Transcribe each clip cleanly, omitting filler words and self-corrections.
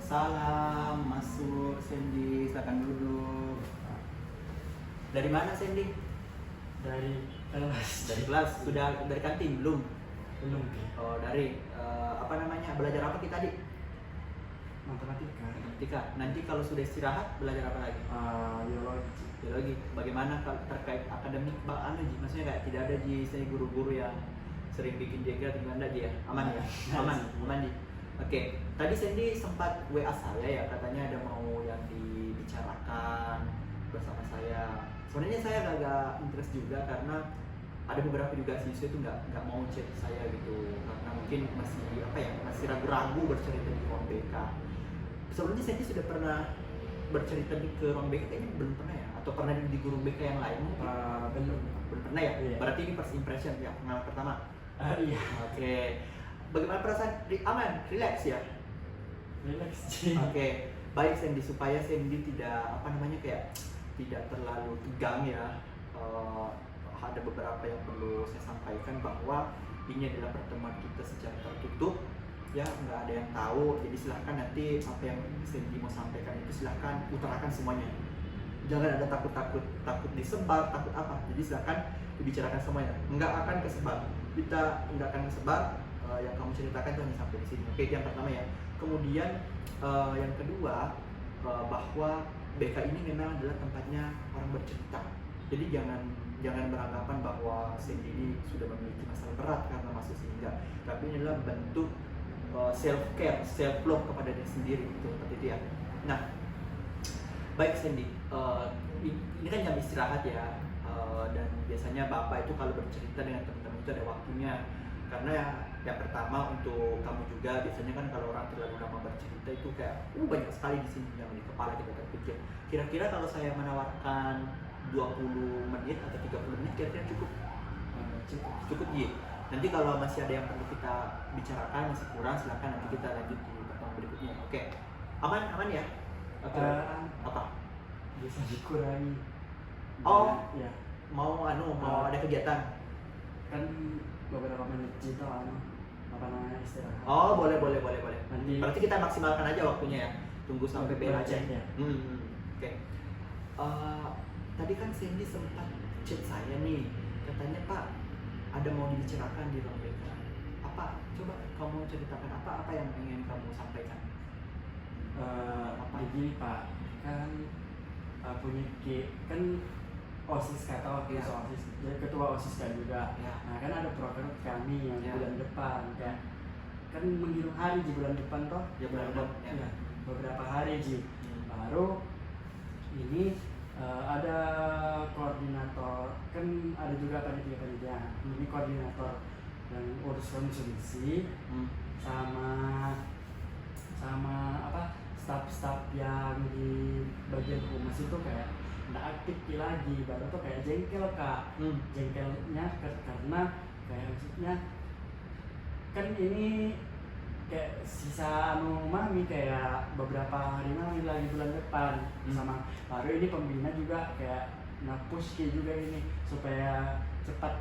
Salam, masuk Sandy, silakan duduk. Dari mana Sandy? Dari kelas. Dari kelas, sudah dari kantin belum? Belum. Oh dari apa namanya, belajar apa kita tadi? Matematika. Nanti kalau sudah istirahat belajar apa lagi? Biologi. Biologi. Bagaimana kalau terkait akademik maksudnya kayak tidak ada saya guru-guru yang sering bikin jengkel gimana ya? Aman ya? Aman Ji. Oke, tadi Sandy sempat WA saya ya, katanya ada mau yang dibicarakan bersama saya. Sebenarnya saya agak interest juga karena ada beberapa juga siswa itu nggak mau chat saya gitu, karena mungkin masih ragu-ragu bercerita di ruang BK. Sebelumnya Sandy sudah pernah bercerita ke ruang BK, kayaknya belum pernah ya, atau pernah di guru BK yang lain? Belum pernah ya? Iya. Berarti ini first impression ya, pengalaman pertama. Iya. Oke. Bagaimana perasaan? Aman, relax ya? Relax sih. Oke. Baik Sandy, supaya Sandy tidak tidak terlalu tegang ya. Ada beberapa yang perlu saya sampaikan, bahwa ini adalah pertemuan kita secara tertutup ya, nggak ada yang tahu. Jadi silahkan nanti apa yang Sandy mau sampaikan itu silahkan utarakan semuanya. Jangan ada takut disebar, takut apa. Jadi silahkan dibicarakan semuanya. Nggak akan kesebar. Kita nggak akan kesebar. Yang kamu ceritakan itu hanya sampai di sini. Oke, yang pertama ya. Kemudian yang kedua, bahwa BK ini memang adalah tempatnya orang bercerita. Jadi jangan beranggapan bahwa Sandy ini sudah memiliki masalah berat karena masuk sini, enggak. Tapi ini adalah bentuk self care, self love kepada diri sendiri, gitu, seperti itu ya. Nah, baik Sandy, ini kan jam istirahat ya, dan biasanya Bapak itu kalau bercerita dengan teman-teman itu ada waktunya. Karena yang pertama untuk kamu juga, biasanya kan kalau orang terlalu lama bercerita itu kayak banyak sekali di sini yang di kepala kita terpikir. Kira-kira kalau saya menawarkan 20 menit atau 30 menit kira-kira cukup? Cukup ya. Nanti kalau masih ada yang perlu kita bicarakan, masih kurang, silakan nanti kita lanjut di pertemuan berikutnya. Oke. Aman ya? Oke. Apa? Bisa dikurangi. Oh, ya. Mau ada kegiatan? Kan beberapa menit gitu istirahat. Oh, boleh. Nanti berarti kita maksimalkan aja waktunya ya. Tunggu sampai bel aja. Ya. Oke. Tadi kan Sandy sempat chat saya nih, katanya Pak, ada mau dibicarakan di ruang BK. Apa? Coba kamu ceritakan apa yang ingin kamu sampaikan. Begini Pak, kan punya kan OSIS kata waktu ya. OSIS, jadi ketua OSIS kan juga. Ya. Nah kan ada program kami yang ya. bulan depan, kan menghitung hari di bulan depan toh. Ya bulan depan. Ya. Beberapa hari baru ini ada koordinator, kan ada juga panitia. Ini koordinator yang urus konsumsi sama staff yang di bagian humas itu kayak nggak aktif lagi, baru tuh kayak jengkel Kak. Jengkelnya karena kayak maksudnya kan ini kayak sisa mami kayak beberapa hari mami lagi bulan depan sama baru ini pembina juga kayak nge-push juga ini supaya cepat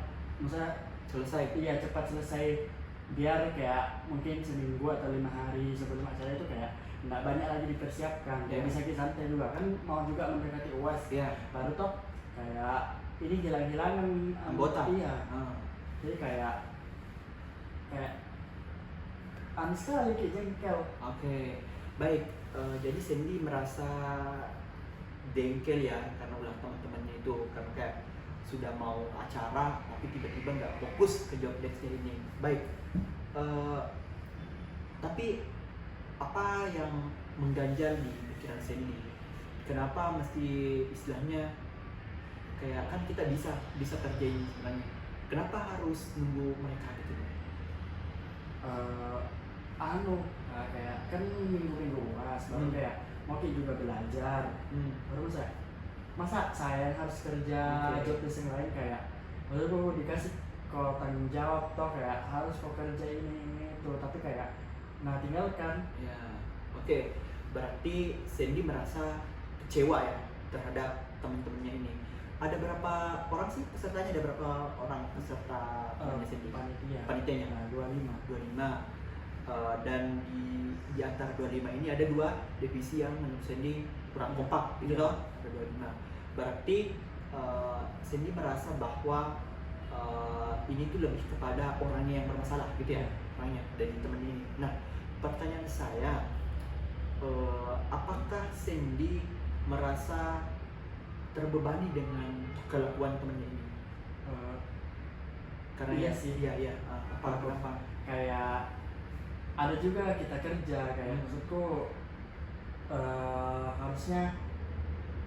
selesai. Iya, cepat selesai, biar kayak mungkin seminggu atau 5 hari sebelum acara itu kayak nggak banyak lagi dipersiapkan. Ya bisa kita santai juga kan, mau juga mendekati UAS. Baru toh kayak ini hilang-hilangan anggota. Iya. Jadi kayak sekali kayak jengkel. Oke. Baik. Jadi Sandy merasa jengkel ya karena ulah teman-temannya itu, karena kayak sudah mau acara tapi tiba-tiba nggak fokus ke job desk-nya ini. Baik. Tapi apa yang mengganjal di pikiran Sandy? Kenapa mesti istilahnya kayak kan kita bisa kerjain sebenarnya? Kenapa harus nunggu mereka gitu? Kayak kan minggu-minggu UAS baru kayak mau juga belajar. Baru masa saya harus kerja job desk yang lain, kayak baru dikasih kalau tanggung jawab toh kayak harus kok kerja ini itu, tapi kayak tinggalkan. Ya, oke. Berarti Sandy merasa kecewa ya terhadap teman-temannya ini. Ada berapa orang sih pesertanya? Ada berapa orang peserta Sandy? Panitianya? 25. Dan di antara 25 ini ada 2 divisi yang menurut Sandy kurang kompak gitu loh. Ada 25. Berarti Sandy merasa bahwa ini tuh lebih kepada orangnya yang bermasalah gitu ya, orangnya dari temen ini. Nah, pertanyaan saya, apakah Sandy merasa terbebani dengan kelakuan temennya ini? Karena iya sih. Iya. Kenapa? Kayak ada juga kita kerja kayak maksudku harusnya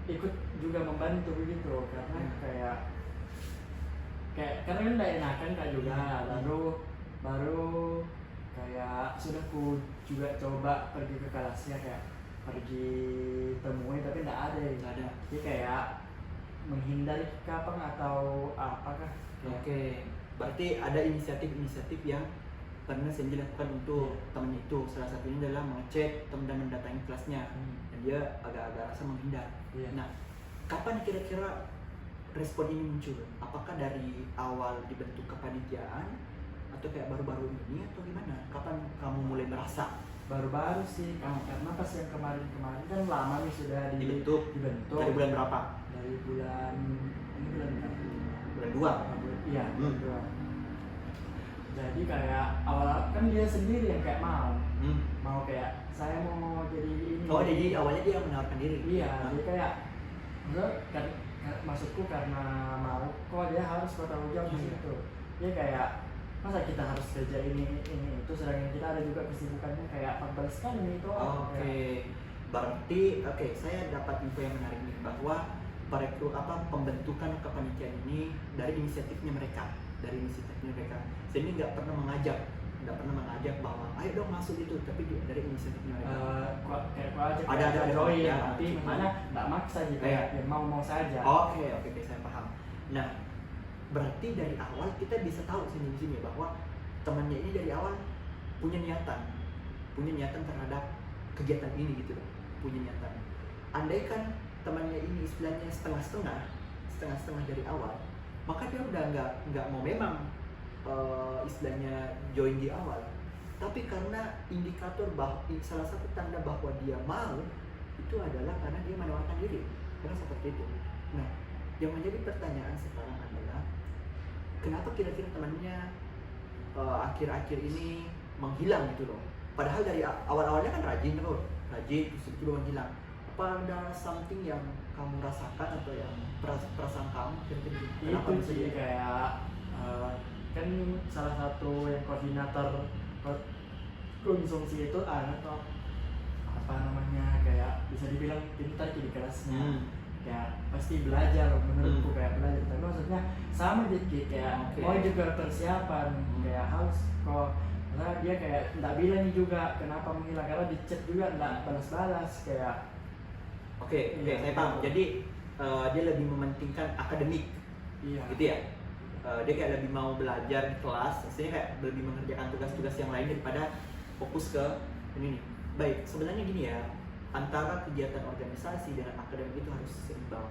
ikut juga membantu begitu karena kayak karena kan udah enakan kak juga baru kayak sudah ku juga coba pergi ke kelasnya kayak pergi temui tapi nggak ada. Jadi kayak menghindari kapan atau apakah Oke. Berarti ada inisiatif yang pernah Sandy lakukan untuk temen itu. Salah satunya adalah mengecek dan mendatangi kelasnya. Dan dia agak-agak rasa menghindar. Nah, kapan kira-kira respon ini muncul? Apakah dari awal dibentuk kepanitiaan atau kayak baru-baru ini atau gimana? Kapan kamu mulai merasa? Baru-baru sih karena pas yang kemarin kan lama nih sudah dibentuk. Dari bulan berapa? Dari bulan Bulan 2? Iya, bulan 2. Jadi kayak awal kan dia sendiri yang kayak mau kayak saya mau jadi ini. Oh, jadi awalnya dia menawarkan diri? Iya, jadi kayak maksudku karena mau kok dia harus tanggung jawab di situ. Dia kayak masa kita harus kerja ini itu sedangkan kita ada juga kesibukannya kayak 14 kali nih itu. Oke. Berarti saya dapat info yang menarik nih bahwa pembentukan kepanitiaan ini dari inisiatifnya mereka. Jadi nggak pernah mengajak bahwa ayo dong masuk itu, tapi dari inisiatifnya mereka. Ada Roy ya, tapi mana nggak maksa gitu ya mau saja. Oke, saya paham. Nah, berarti dari awal kita bisa tahu di sini bahwa temannya ini dari awal punya niatan terhadap kegiatan ini gitu loh, punya niatan. Andaikan temannya ini istilahnya setengah-setengah dari awal, maka dia udah nggak mau memang istilahnya join di awal. Tapi karena indikator salah satu tanda bahwa dia mau itu adalah karena dia menawarkan diri, karena seperti itu. Nah, yang menjadi pertanyaan sekarang adalah kenapa kira-kira temannya akhir-akhir ini menghilang gitu loh? Padahal dari awal-awalnya kan rajin terus itu menghilang. Apa ada something yang kamu rasakan atau yang perasaan kamu kira-kira kenapa itu sih kayak kan salah satu yang koordinator konsumsi itu atau apa namanya kayak bisa dibilang pintar di kelasnya. Ya pasti belajar menurutku kayak belajar, tapi maksudnya sama dikit kayak mau juga persiapan kayak harus kok. Karena dia kayak nggak bilang juga kenapa menghilang, karena di chat juga nggak balas-balas kayak. Saya paham. Jadi dia lebih mementingkan akademik, gitu ya. Dia kayak lebih mau belajar di kelas, maksudnya kayak lebih mengerjakan tugas-tugas yang lain daripada fokus ke ini nih. Baik, sebenarnya gini ya, antara kegiatan organisasi dengan akademik itu harus seimbang.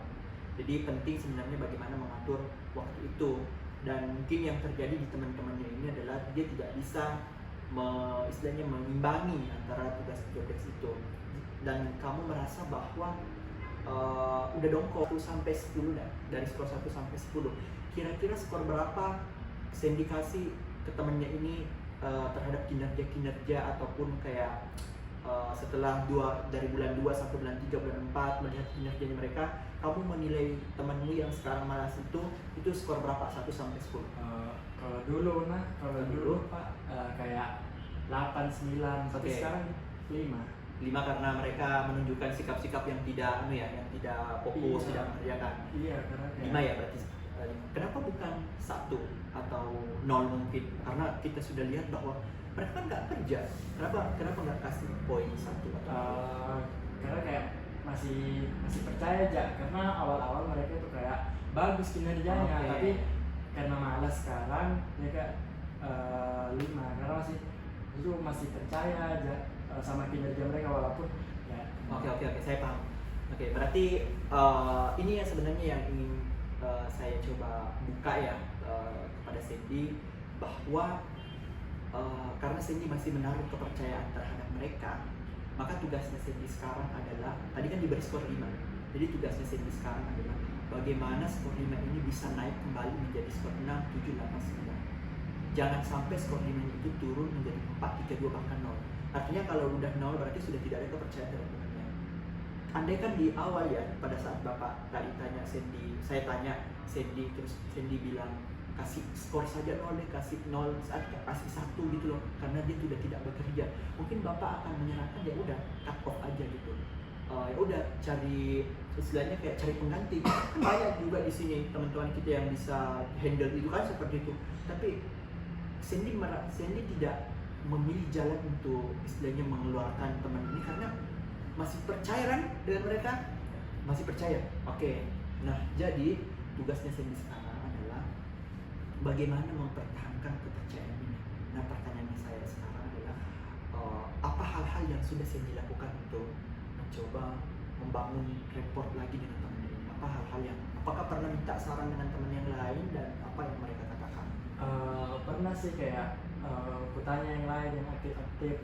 Jadi penting sebenarnya bagaimana mengatur waktu itu. Dan mungkin yang terjadi di teman-temannya ini adalah dia tidak bisa istilahnya mengimbangi antara tugas-tugas itu. Dan kamu merasa bahwa udah dongkol 1 sampai 10 dari skor 1 sampai 10. Kira-kira skor berapa Sandy kasih ke temannya ini terhadap kinerja ataupun kayak setelah dari bulan 2 sampai bulan 3, bulan 4 melihat kinerjanya mereka, kamu menilai temanmu yang sekarang malas itu skor berapa 1 sampai 10? Kalau dulu Pak kayak 8, 9, tapi sekarang 5 karena mereka menunjukkan sikap-sikap yang tidak fokus, tidak mengerjakan. Iya, karena 5 ya berarti. Kenapa bukan 1 atau 0 mungkin? Karena kita sudah lihat bahwa mereka kan nggak kerja. Kenapa nggak kasih poin 1 atau karena kayak masih percaya aja, karena awal-awal mereka tuh kayak bagus kinerjanya, tapi karena malas sekarang mereka 5 karena masih percaya aja sama kinerja mereka walaupun ya. Oke, saya paham. Berarti ini yang sebenarnya yang ingin saya coba buka ya kepada Sandy, bahwa karena Sandy masih menaruh kepercayaan terhadap mereka, maka tugasnya Sandy sekarang adalah, tadi kan diberi skor 5, jadi tugasnya Sandy sekarang adalah bagaimana skor 5 ini bisa naik kembali menjadi skor 6, 7, 8, 9. Jangan sampai skor 5 itu turun menjadi 4, 3, 2, bahkan 0. Artinya kalau udah 0 berarti sudah tidak ada kepercayaan terhadap Tuhannya. Andai kan di awal ya, pada saat Bapak tadi tanya Sandy, saya tanya Sandy, terus Sandy bilang kasih skor saja 0 deh, kasih 0, kasih 1 gitu loh, karena dia sudah tidak bekerja. Mungkin Bapak akan menyerahkan, ya udah cut off aja gitu. Ya udah cari, istilahnya kayak cari pengganti. Banyak juga di sini teman-teman kita yang bisa handle itu kan seperti itu. Tapi Sandy tidak memilih jalan untuk istilahnya mengeluarkan teman ini karena masih percaya kan dengan mereka, masih percaya. Oke. Nah, jadi tugasnya Sandy sekarang adalah bagaimana mempertahankan kepercayaan ini. Nah, pertanyaannya saya sekarang adalah apa hal-hal yang sudah Sandy lakukan untuk mencoba membangun rapport lagi dengan teman ini? Apa hal-hal yang, apakah pernah minta saran dengan teman yang lain dan apa yang mereka katakan? Pernah sih kayak aku tanya yang lain yang aktif-aktif,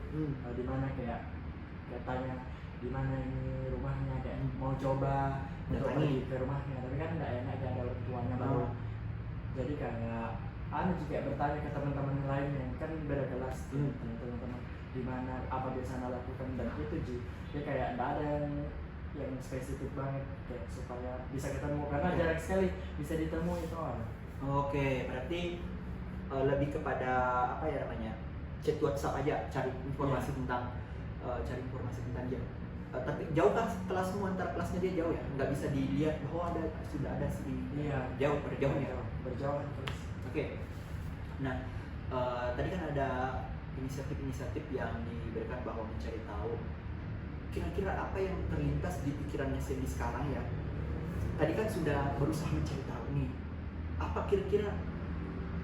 di mana kayak tanya di mana ini rumahnya, kayak mau coba untuk pergi ke rumahnya, tapi kan nggak enak ya ada orang tuanya baru. Jadi kayak juga bertanya ke teman-teman yang lain yang kan beda kelas, teman-teman di mana apa biasa anda lakukan, dan itu ya kayak nggak ada yang spesifik banget kayak supaya bisa ketemu karena jarang sekali bisa ditemui itu orang. Oke, berarti lebih kepada apa ya namanya, chat WhatsApp aja, cari informasi tentang dia. Tapi jauhkah kelasmu, antar kelasnya dia jauh ya? Nggak bisa dilihat bahwa sudah ada si jauh, berjauh ya? Berjauhan terus. Oke. Nah, tadi kan ada inisiatif-inisiatif yang diberikan bahwa mencari tahu. Kira-kira apa yang terlintas di pikirannya Sandy sekarang ya? Tadi kan sudah berusaha mencari tahu nih. Apa kira-kira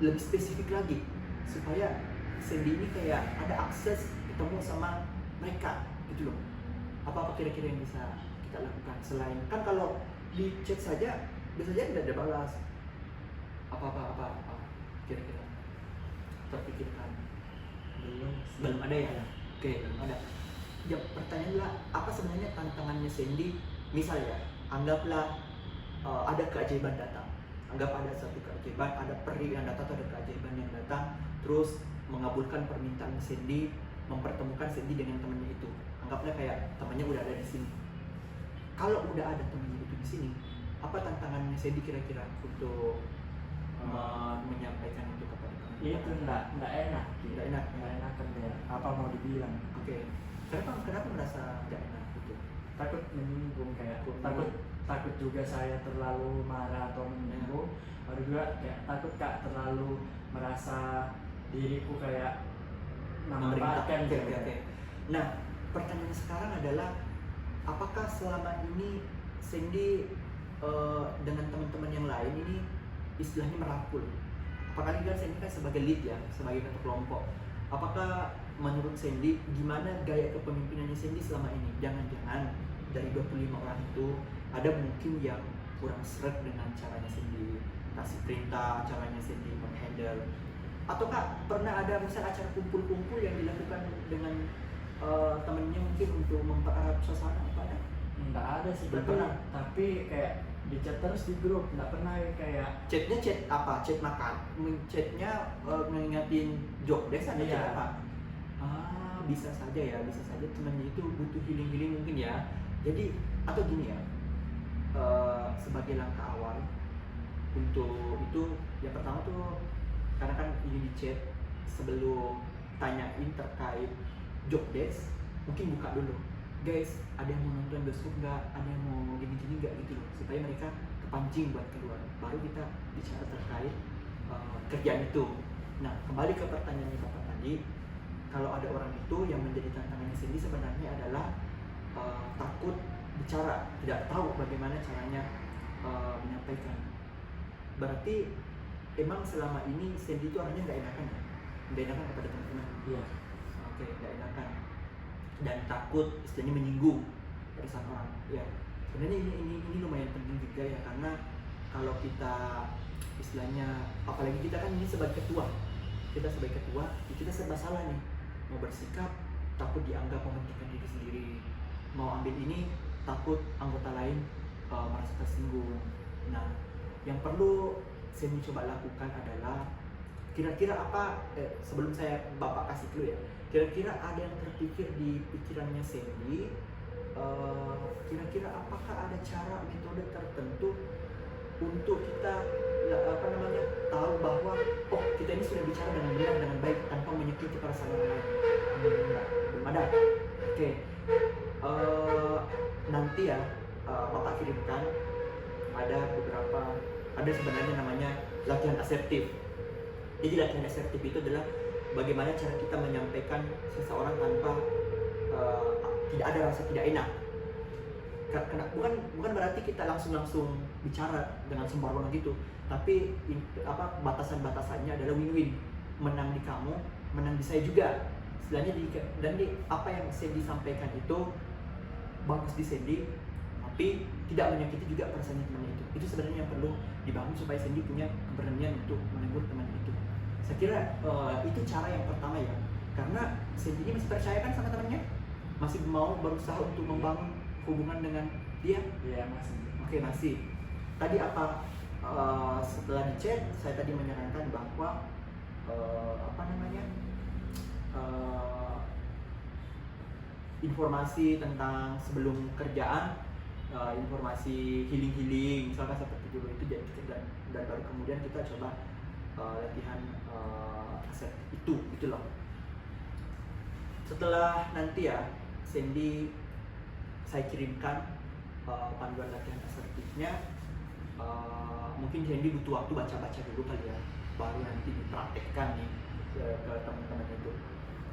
lebih spesifik lagi supaya Sandy ini kayak ada akses ketemu sama mereka gitu loh? Apa kira-kira yang bisa kita lakukan selain kan kalau di chat saja biasanya tidak ada balas, apa kira-kira terpikirkan? Belum ada ya? Oke, belum ada. Ya, pertanyaannya adalah apa sebenarnya tantangannya Sandy? Misal ya, anggaplah ada keajaiban datang, anggap ada satu keajaiban, ada peri yang datang atau ada keajaiban yang datang terus mengabulkan permintaan Sandy, mempertemukan Sandy dengan temannya itu. Anggaplah kayak temannya udah ada di sini. Kalau udah ada temannya itu di sini, apa tantangannya Sandy kira-kira untuk menyampaikan itu kepada teman? Itu nggak enak kan ya. Apa mau dibilang? Oke. Kenapa merasa nggak enak gitu? Takut menyinggung, kayak takut juga saya terlalu marah atau menyinggung. Baru juga kayak takut terlalu merasa diriku kayak memerintahkan. Oke. Nah, pertanyaan sekarang adalah apakah selama ini Sandy dengan teman-teman yang lain ini istilahnya merangkul? Apakah kan Sandy kan sebagai lead ya, sebagai ketua kelompok. Apakah menurut Sandy gimana gaya kepemimpinannya Sandy selama ini? Jangan-jangan dari 25 orang itu ada mungkin yang kurang seret dengan caranya Sandy kasih perintah, caranya Sandy menghandle. Ataukah pernah ada misalnya acara kumpul-kumpul yang dilakukan dengan temennya mungkin untuk mempererat suasana? Apa ada? Nggak ada sih, tapi kayak di chat terus di grup, nggak pernah kayak chatnya chat apa? Chat makan? Chatnya ngingetin job desk atau chat apa? Bisa saja temannya itu butuh healing mungkin ya. Jadi atau gini ya, sebagai langkah awal untuk itu yang pertama tuh, karena kan ini di chat sebelum tanyain terkait job desk, mungkin buka dulu, guys ada yang mau nonton bioskop nggak, ada yang mau gini-gini nggak gitu loh, supaya mereka kepancing buat keluar, baru kita bicara terkait kerjaan itu. Nah, kembali ke pertanyaannya Bapak tadi, kalau ada orang itu yang menjadi tantangannya Sandy sebenarnya adalah takut bicara, tidak tahu bagaimana caranya menyampaikan. Berarti emang selama ini Sandy itu orangnya nggak enakan ya? Nggak enakan kepada teman-teman? Iya. Oke, nggak enakan. Dan takut istilahnya menyinggung perasaan orang. Ya, sebenarnya ini lumayan penting juga ya, karena kalau kita istilahnya, apalagi kita kan ini sebagai ketua, kita sebagai ketua kita serba salah nih, mau bersikap takut dianggap mementingkan diri sendiri, mau ambil ini takut anggota lain merasa tersinggung. Nah, yang perlu Sandy coba lakukan adalah kira-kira apa sebelum saya Bapak kasih dulu ya, kira-kira ada yang terpikir di pikirannya Sandy, kira-kira apakah ada cara metode tertentu untuk kita tahu bahwa oh kita ini sudah bicara dengan benar dengan baik tanpa menyakiti perasaan orang lain. Belum ada. Oke. Nanti ya Bapak kirimkan ada sebenarnya namanya latihan asertif. Jadi latihan asertif itu adalah bagaimana cara kita menyampaikan seseorang tanpa tidak ada rasa tidak enak. Karena bukan berarti kita langsung bicara dengan sembarangan gitu, tapi batasan-batasannya adalah win-win, menang di kamu, menang di saya juga. Istilahnya apa yang Sandy sampaikan itu bagus di Sandy, tapi tidak menyakiti juga perasaannya temannya itu. Itu sebenarnya yang perlu dibangun supaya Sandy punya keberanian untuk menegur teman itu. Saya kira itu cara yang pertama ya, karena Sandy ini masih percaya kan sama temannya, masih mau berusaha untuk membangun hubungan dengan dia. Iya masih. Oke, masih. Tadi setelah di chat saya tadi menyarankan bahwa informasi tentang sebelum kerjaan, informasi healing misalkan seperti dulu itu jadi dan baru kemudian kita coba latihan asertif itu loh. Setelah nanti ya Sandy saya kirimkan panduan latihan asertifnya, mungkin Sandy butuh waktu baca-baca dulu kali ya, baru nanti dipraktekkan nih ke teman-teman itu.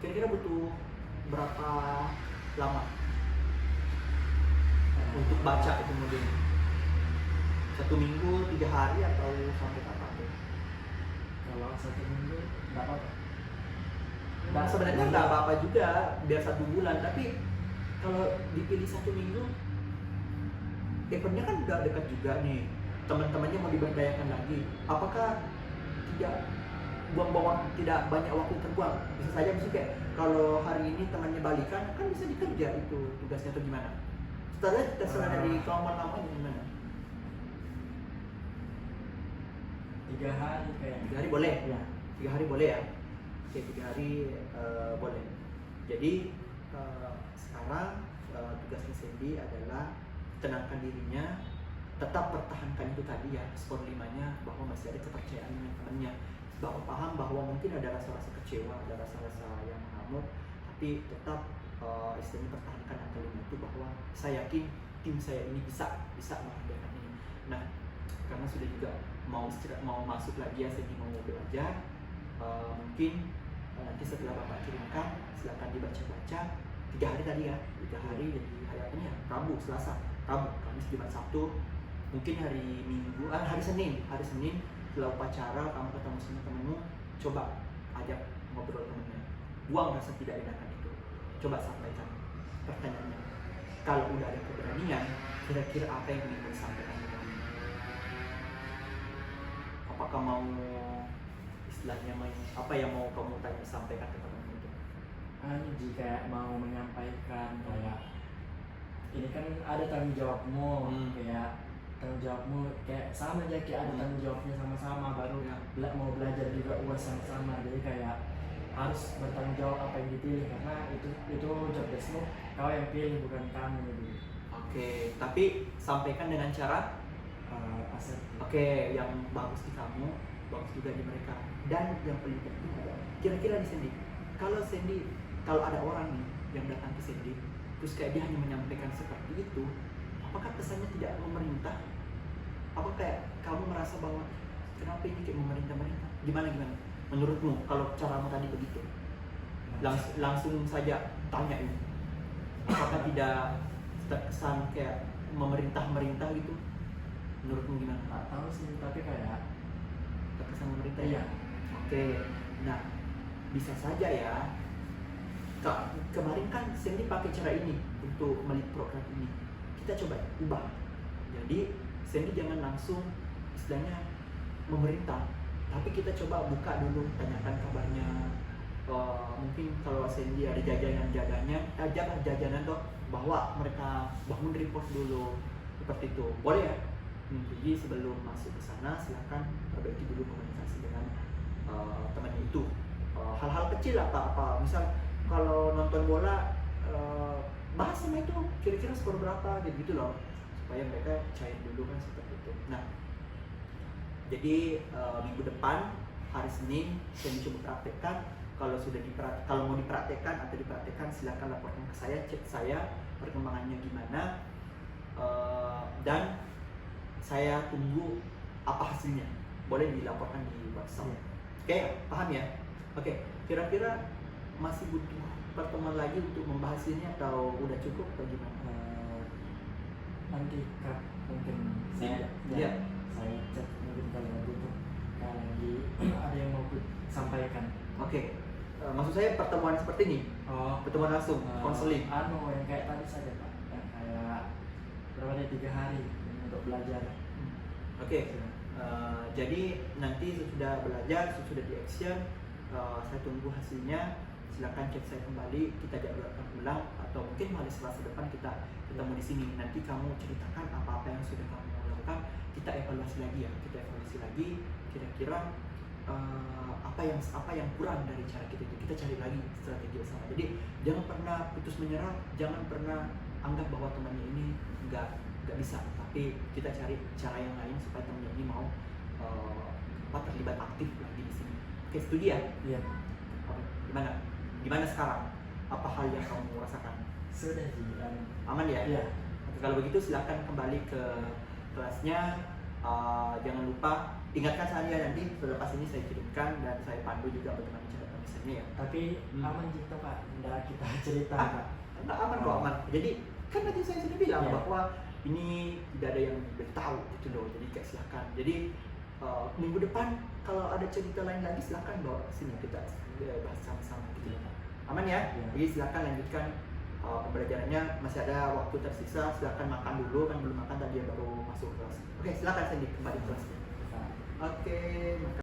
Kira-kira butuh berapa lama untuk baca itu modelnya? 1 minggu, 3 hari atau sampai kapan tuh? Kalau 1 minggu nggak apa-apa. Nah, sebenarnya nggak apa-apa juga, biar 1 bulan. Tapi kalau dipilih 1 minggu, eventnya kan udah dekat juga nih. Teman-temannya mau diberdayakan lagi. Apakah tidak tidak banyak waktu terbuang? Bisa saja misalnya kayak kalau hari ini temannya balikan, kan bisa dikerja itu tugasnya atau gimana? Terserah dari kawan-kawan gimana? 3 hari kayak. 3 hari boleh? Ya. 3 hari boleh ya? Oke, 3 hari boleh. Jadi sekarang tugasnya Sandy adalah tenangkan dirinya, tetap pertahankan itu tadi ya, skor 5-nya, bahwa masih ada kepercayaan dengan temannya, bahwa paham bahwa mungkin ada rasa-rasa kecewa, ada rasa-rasa yang mengamuk, tapi tetap istilahnya pertahankan angka 5 itu, bahwa saya yakin tim saya ini bisa menghadapi ini. Nah, karena sudah juga mau masuk lagi ya, Sandy mau belajar, mungkin nanti setelah Bapak kirimkan silakan dibaca-baca. 3 hari tadi ya, 3 hari, jadi hari apa ya? Rabu, Selasa, Kamis, Jumat, Sabtu. Mungkin hari Senin setelah upacara kamu ketemu sama temenmu, coba ajak ngobrol temennya, buang rasa tidak enakan itu, coba sampaikan pertanyaannya. Kalau udah ada keberanian, kira-kira apa yang ingin disampaikan ke kamu? Apakah mau istilahnya apa yang mau kamu sampaikan ke temanmu itu? Jika mau menyampaikan kayak ini kan ada tanggung jawabmu, kayak tanggung jawabmu kayak sama aja, kayak ada tanggung jawabnya sama-sama, baru mau belajar juga UAS sama-sama, jadi kayak harus bertanggung jawab apa yang dipilih, karena itu job deskmu, kau yang pilih bukan kamu gitu. Oke, tapi sampaikan dengan cara asertif. Oke, yang bagus di kamu, bagus juga di mereka. Dan yang paling penting adalah kira-kira di Sandy, kalau ada orang nih yang datang ke Sandy, terus kayak dia hanya menyampaikan seperti itu, apakah kesannya tidak memerintah? Apa kayak kamu merasa bahwa kenapa ini kayak memerintah? Gimana? Menurutmu kalau caramu tadi begitu? Langsung saja tanya ini. Apakah tidak terkesan kayak memerintah gitu? Menurutmu gimana? Nggak tahu sih, tapi kayak Terkesan memerintah iya. ya? Oke, nah bisa saja ya. Kemarin kan Sandy pakai cara ini untuk melihat program ini. Kita coba ubah. Jadi Sandy jangan langsung istilahnya memerintah, Tapi kita coba buka dulu, tanyakan kabarnya. Mungkin kalau Sandy ada jajanan dok, bahwa mereka bangun report dulu seperti itu, boleh ya? Jadi sebelum masuk ke sana silakan perbaiki dulu komunikasi dengan temannya itu. Hal-hal kecil apa misal kalau nonton bola bahas sama itu kira-kira skor berapa gitu loh, supaya mereka cair dulu kan seperti itu. Nah, jadi minggu depan hari Senin saya coba praktekkan. Kalau mau dipraktekkan atau dipraktekkan silakan laporkan ke saya, cek saya perkembangannya gimana, dan saya tunggu apa hasilnya. Boleh dilaporkan di WhatsApp. Oke, paham ya? Oke, kira-kira masih butuh pertemuan lagi untuk membahas ini atau udah cukup atau gimana? Nanti Kak, mungkin saya chat mungkin kalau butuh lagi ada yang mau sampaikan. Oke. Maksud saya pertemuan seperti ini, pertemuan langsung, konseling. Yang kayak tadi saja Pak, yang kayak berapa nih 3 hari untuk belajar. Oke. Jadi nanti sesudah belajar, sesudah di action, saya tunggu hasilnya. Silakan cek saya kembali, kita jadwalkan ulang, atau mungkin hari Selasa depan kita ketemu di sini. Nanti kamu ceritakan apa-apa yang sudah kamu lakukan, kita evaluasi lagi ya, kira-kira apa yang kurang dari cara kita cari lagi strategi bersama. Jadi jangan pernah putus menyerah, jangan pernah anggap bahwa temannya ini nggak bisa, tapi kita cari cara yang lain supaya temannya ini mau terlibat aktif lagi di sini. Oke, studi ya? Iya. Gimana sekarang? Apa hal yang kamu rasakan? Sudah sih. Aman ya? Iya. Kalau begitu silakan kembali ke kelasnya. Jangan lupa ingatkan saya nanti selepas ini saya kirimkan, dan saya pandu juga bagaimana cara pemisahannya ya. Tapi aman gitu Pak, tidak kita cerita Pak. Aman kok, aman. Jadi kan tadi saya sudah bilang bahwa ini tidak ada yang tahu gitu loh. Jadi kayak silakan. Jadi minggu depan kalau ada cerita lain lagi silakan bawa ke sini, kita bahas sama-sama gitu ya. Aman ya? Jadi silakan lanjutkan pembelajarannya, masih ada waktu tersisa. Silakan makan dulu, kan belum makan tadi ya, baru masuk kelas. Oke, silakan Sandy kembali ke kelasnya. Oke,